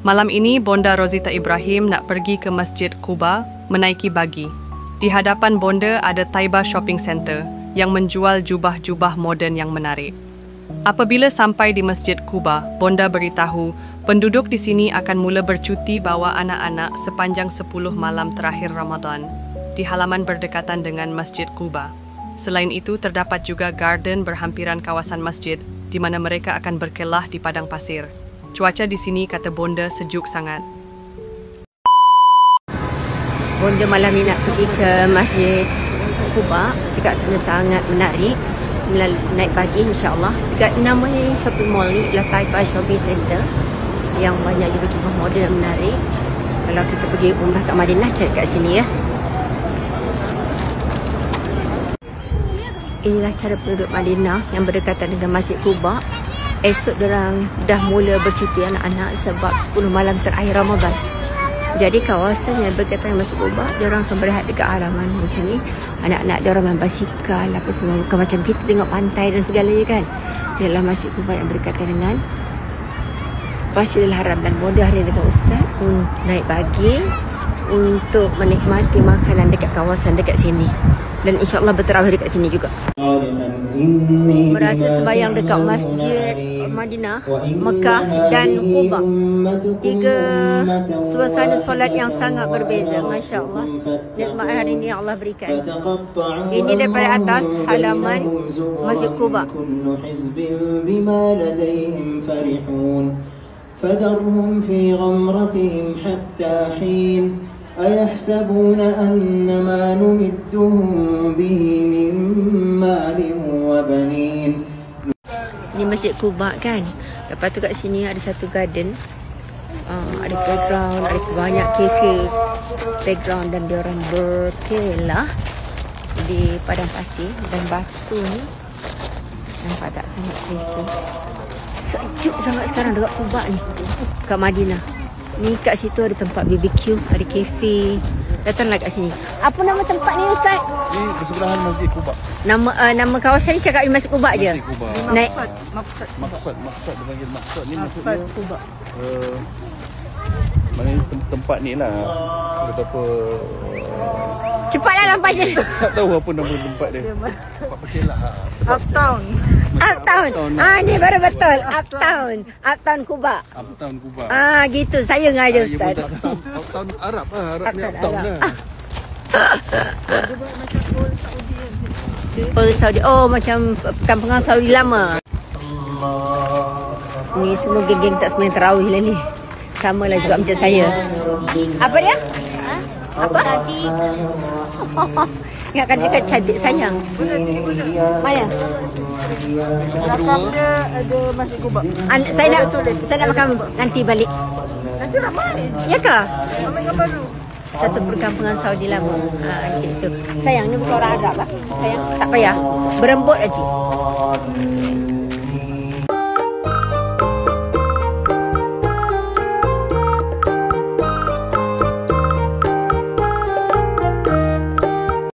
Malam ini, Bonda Rosita Ibrahim nak pergi ke Masjid Quba menaiki bagi. Di hadapan Bonda ada Taiba Shopping Centre yang menjual jubah-jubah moden yang menarik. Apabila sampai di Masjid Quba, Bonda beritahu penduduk di sini akan mula bercuti bawa anak-anak sepanjang 10 malam terakhir Ramadan di halaman berdekatan dengan Masjid Quba. Selain itu, terdapat juga garden berhampiran kawasan masjid di mana mereka akan berkelah di padang pasir. Cuaca di sini, kata Bonda, sejuk sangat. Bonda malam ni nak pergi ke Masjid Quba. Dekat sana sangat menarik. Naik pagi insyaAllah. Dekat namanya shopping mall ni adalah Taiba Shopping Centre yang banyak jubah-jubah moden dan menarik. Kalau kita pergi umrah kat Madinah, cari kat sini ya. Inilah cara penduduk Madinah yang berdekatan dengan Masjid Quba. Esok diorang dah mula bercuti anak-anak sebab 10 malam terakhir Ramadan. Jadi kawasan yang berdekatan dengan Masjid Quba, diorang akan berehat dekat halaman macam ni. Anak-anak diorang main basikal apa semua. Bukan macam kita tengok pantai dan segalanya kan. Ialah Masjid Quba yang berdekatan dengan Masjidil Haram. Dan Bonda hari dengan Ustaz naik pagi untuk menikmati makanan dekat kawasan dekat sini. Dan insyaAllah berterawih dekat sini juga. Berasa sembahyang dekat Masjid Madinah, Mekah dan Quba. 3 suasana solat yang sangat berbeza. Masya Allah. Nikmat hari ini yang Allah berikan. Ini daripada atas halaman Masjid Quba. فذرهم في غمرتهم حتى حين أيحسبون أن ما نمدهم به من مال وبنين. Ini Masjid Quba kan. Lepas tu kat sini ada satu garden. Ada playground, ada banyak kafe playground dan diorang berkelah di padang pasir dan batu ni. Nampak tak sangat selesa. Sejuk sangat sekarang dekat Quba ni, kat Madinah. Ni kat situ ada tempat BBQ, ada kafe. Datanglah kat sini. Apa nama tempat ni Ustaz? Ni bersebelahan Masjid Quba. Nama kawasan ni cakap Masjid Quba je. Masjid Quba. Naik Maksud dia panggil maksud ni maksudnya Quba. Mana tempat ni lah. Betapa Cepatlah nampaknya. tak tahu apa nama tempat dia. Tempat perkelah. Uptown. Ni baru betul. Uptown Quba. Uptown Quba. Gitu. Saya ngajar Ustaz. Uptown Arab lah. Arab ni Uptown lah. Old Saudi. Oh, macam kampungan Saudi lama. Ni semua geng-geng tak sembahyang tarawih lah ni. Sama lah juga macam saya. Apa dia? Apa? Ingatkan cakap cantik sayang. Mana? Belakang dia ada Masjid Quba. Saya nak makan nanti balik. Nanti ramai. Ya ke? Ramai gambar dulu. Satu perkampungan Saudi lama. Gitu. Sayang, ni bukan orang Arab lah. Sayang, tak payah. Berembut lagi.